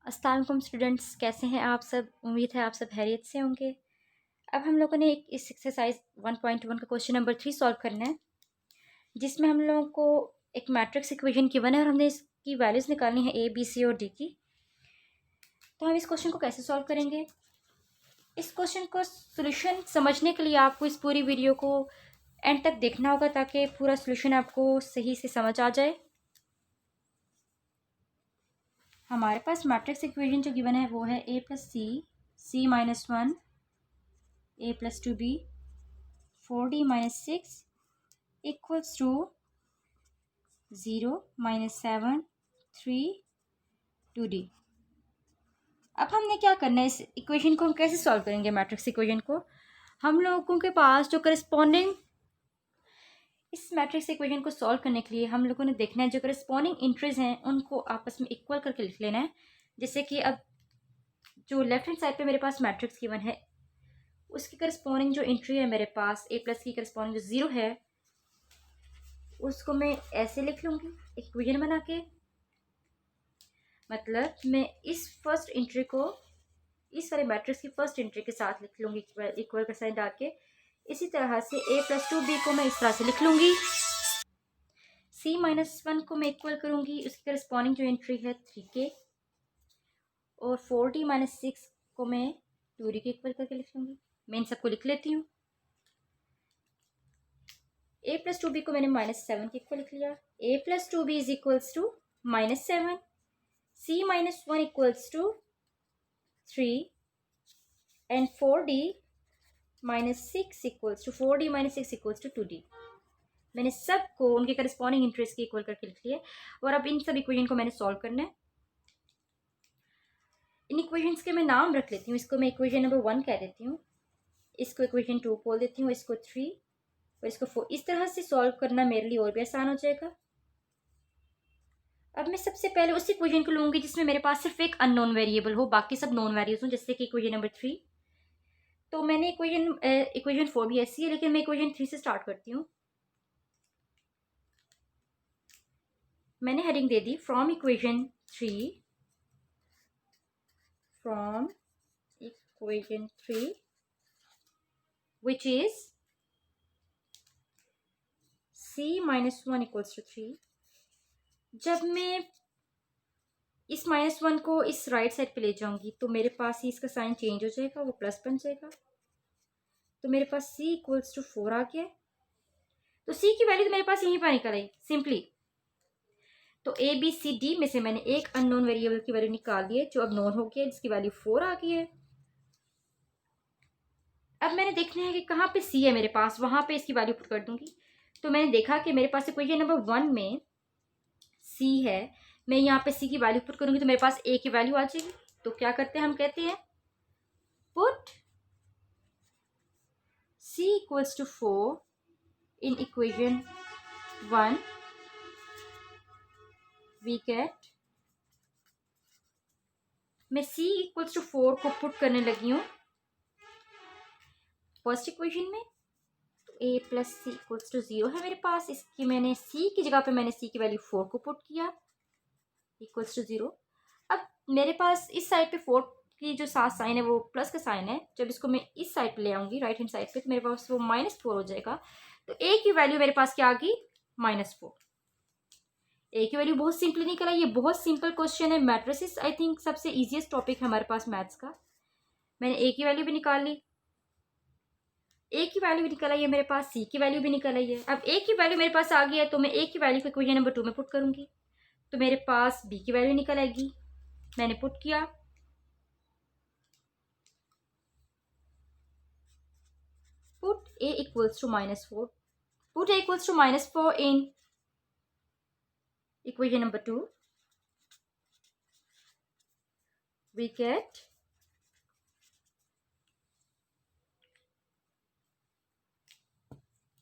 अस्सलाम वालेकुम स्टूडेंट्स, कैसे हैं आप सब। उम्मीद है आप सब खैरियत से होंगे। अब हम लोगों ने इस एक्सरसाइज 1.1 का क्वेश्चन नंबर 3 सॉल्व करना है, जिसमें हम लोगों को एक मैट्रिक्स इक्वेशन गिवन है और हमने इसकी वैल्यूज़ निकालनी है ए बी सी और डी की। तो हम इस क्वेश्चन को कैसे सॉल्व करेंगे। इस क्वेश्चन को सोल्यूशन समझने के लिए आपको इस पूरी वीडियो को एंड तक देखना होगा, ताकि पूरा सोल्यूशन आपको सही से समझ आ जाए। हमारे पास मैट्रिक्स इक्वेशन जो गिवन है वो है A plus C minus 1 a plus 2b 4d minus 6 equals to 0 minus 7 3 2d। अब हमने क्या करना है, इस इक्वेशन को हम कैसे सॉल्व करेंगे। मैट्रिक्स इक्वेशन को हम लोगों के पास जो करस्पॉन्डिंग, इस मैट्रिक्स इक्वेशन को सॉल्व करने के लिए हम लोगों ने देखना है जो करस्पॉन्डिंग इंट्रीज हैं उनको आपस में इक्वल करके लिख लेना है। जैसे कि अब जो लेफ्ट हैंड साइड पे मेरे पास मैट्रिक्स गिवन है उसकी करस्पॉन्डिंग जो इंट्री है मेरे पास ए प्लस की करस्पॉन्डिंग जो 0 है उसको मैं ऐसे लिख लूँगी इक्वेशन बना के। मतलब मैं इस फर्स्ट इंट्री को इस वाले मैट्रिक्स की फर्स्ट इंट्री के साथ लिख लूँगी इक्वल का साइन डाल के। इसी तरह से a प्लस 2b को मैं इस तरह से लिख लूँगी। c माइनस 1 को मैं इक्वल करूँगी, उसकी करस्पॉन्डिंग जो इंट्री है 3k, और 4d माइनस 6 को मैं 2d के इक्वल करके लिख लूँगी। मैं इन सबको लिख लेती हूँ। a प्लस 2b को मैंने -7 के इक्वल लिख लिया। a plus 2b is equals to -7, c minus 1 equals to 3 and 4d minus 6 equals to 4d minus 6 equals to 2d। मैंने सबको उनके करस्पॉन्डिंग इंट्रेस्ट के इक्वल करके लिख लिया। और अब इन सब इक्वेशन को मैंने सॉल्व करना है। इन इक्वेशंस के मैं नाम रख लेती हूँ। इसको मैं इक्वेशन नंबर 1 कह देती हूँ, इसको इक्वेशन 2 बोल देती हूँ, इसको 3 और इसको 4। इस तरह से सॉल्व करना मेरे लिए और भी आसान हो जाएगा। अब मैं सबसे पहले उस इक्वेशन को लूँगी जिसमें मेरे पास सिर्फ एक अननोन वेरिएबल हो, बाकी सब नोन वेरिएबल्स हो, जैसे कि इक्वेशन नंबर 3। तो मैंने इक्वेशन 4 भी ऐसी है, लेकिन मैं इक्वेशन 3 से स्टार्ट करती हूँ। मैंने हेडिंग दे दी from equation 3 which is c minus 1 equals to 3। जब मैं इस -1 को इस राइट साइड पे ले जाऊंगी तो मेरे पास ही इसका साइन चेंज हो जाएगा, वो प्लस बन जाएगा। तो मेरे पास c इक्वल्स टू 4 आ गया। तो c की वैल्यू तो मेरे पास यहीं पर निकल आई सिंपली। तो a b c d में से मैंने एक अननोन वेरिएबल की वैल्यू निकाल ली है जो अब नोन हो गया, जिसकी वैल्यू 4 आ गई है। अब मैंने देखना है कि कहाँ पे c है मेरे पास, वहां पे इसकी वैल्यू पुट कर दूंगी। तो मैंने देखा कि मेरे पास इक्वेशन नंबर 1 में c है, मैं यहाँ पे c की वैल्यू पुट करूंगी तो मेरे पास a की वैल्यू आ जाएगी। तो क्या करते हैं, हम कहते हैं put c equals to 4 in equation 1, we get, मैं c equals to 4 को पुट करने लगी हूँ फर्स्ट इक्वेशन में। तो a plus C equals to 0 है मेरे पास, इसकी मैंने c की जगह पे मैंने c की वैल्यू 4 को पुट किया इक्वल्स टू 0। अब मेरे पास इस साइड पे 4 की जो साथ साइन है वो प्लस का साइन है। जब इसको मैं इस साइड पे ले आऊंगी राइट हैंड साइड पे तो मेरे पास वो -4 हो जाएगा। तो a की वैल्यू मेरे पास क्या आ गई, -4। ए की वैल्यू बहुत सिंपली निकला। ये बहुत सिंपल क्वेश्चन है। मैट्रिसेस आई थिंक सबसे इजीएस्ट टॉपिक है हमारे पास मैथ्स का। मैंने ए की वैल्यू भी निकाल ली, ए की वैल्यू भी निकल आई है मेरे पास, सी की वैल्यू भी निकल आई है। अब ए की वैल्यू मेरे पास आ गई है तो मैं ए की वैल्यू को इक्वेशन नंबर 2 में पुट करूंगी तो मेरे पास बी की वैल्यू निकल आएगी। मैंने पुट किया, put A equals to -4, put A equals to -4 in equation number 2, we get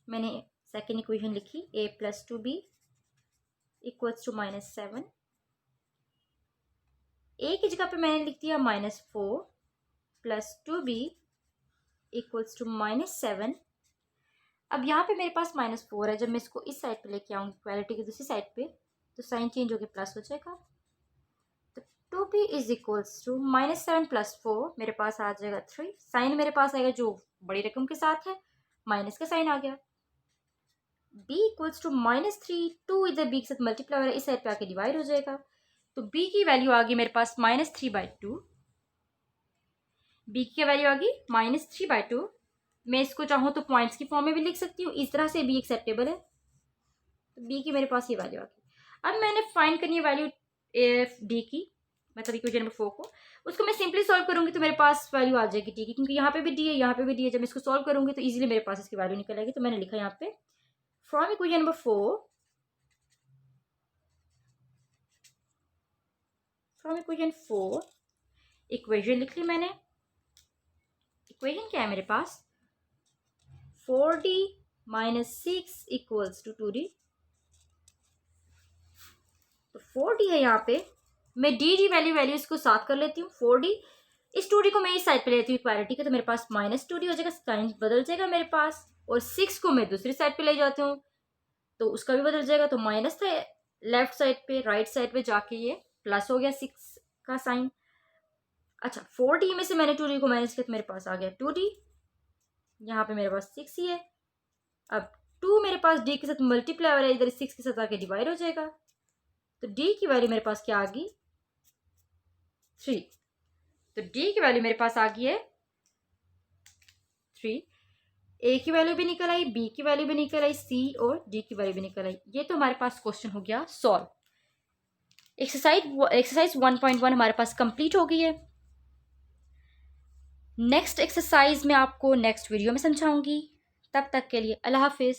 मैंने सेकेंड इक्वेशन लिखी a plus 2b equals to -7। a की जगह पे मैंने लिख दिया -4 प्लस 2b इक्वल्स टू -7। अब यहाँ पे मेरे पास -4 है। जब मैं इसको इस साइड पे लेके आऊंगी इक्वालिटी की दूसरी साइड पे तो साइन चेंज होकर प्लस हो जाएगा। तो 2b इज इक्वल्स टू -7 + 4, मेरे पास आ जाएगा 3, साइन मेरे पास आएगा जो बड़ी रकम के साथ है, माइनस का साइन आ गया। b इक्वल्स टू -3, 2 इधर b के साथ मल्टीप्लाई हो रहा है, इस साइड पे आके डिवाइड हो जाएगा, तो b की वैल्यू आ गई मेरे पास -3/2। b की वैल्यू आ गई -3/2। मैं इसको चाहूँ तो पॉइंट्स की फॉर्म में भी लिख सकती हूँ, इस तरह से भी एक्सेप्टेबल है। तो b की मेरे पास ये वैल्यू आ गई। अब मैंने फाइंड करनी है वैल्यू d की, मतलब इक्वेशन नंबर 4 को, उसको मैं सिंपली सॉल्व करूंगी तो मेरे पास वैल्यू आ जाएगी d की, क्योंकि यहाँ पे भी d है, यहाँ पे भी d है। जब मैं इसको सॉल्व करूंगी तो इजीली मेरे पास इसकी वैल्यू निकल आएगी। तो मैंने लिखा यहाँ पे from equation number 4, from equation 4, equation लिख ली मैंने। इक्वेशन क्या है मेरे पास, 4d - 6 इक्वल्स टू 2d। तो 4d है यहाँ पे, मैं डी वैल्यू इसको साथ कर लेती हूँ। 4d, इस 2d को मैं इस साइड पे लेती हूँ इक्वालिटी के, तो मेरे पास -2d हो जाएगा, साइन बदल जाएगा मेरे पास। और 6 को मैं दूसरी साइड पे ले जाती हूँ तो उसका भी बदल जाएगा, तो माइनस था लेफ्ट साइड पे, राइट साइड पे जाके ये प्लस हो गया 6 का साइन। अच्छा, 4d में से मैंने 2d को माइनस किया तो मेरे पास आ गया 2d, यहाँ पे मेरे पास 6 ही है। अब 2 मेरे पास d के साथ मल्टीप्लाई हो रहा है, इधर 6 के साथ आके डिवाइड हो जाएगा, तो d की वैल्यू मेरे पास क्या आ गई, 3। तो d की वैल्यू मेरे पास आ गई है 3। a की वैल्यू भी निकल आई, b की वैल्यू भी निकल आई, c और d की वैल्यू भी निकल आई। ये तो हमारे पास क्वेश्चन हो गया सॉल्व। एक्सरसाइज 1.1 हमारे पास कंप्लीट हो गई है। नेक्स्ट एक्सरसाइज मैं आपको नेक्स्ट वीडियो में समझाऊंगी। तब तक के लिए अल्लाह हाफिज़।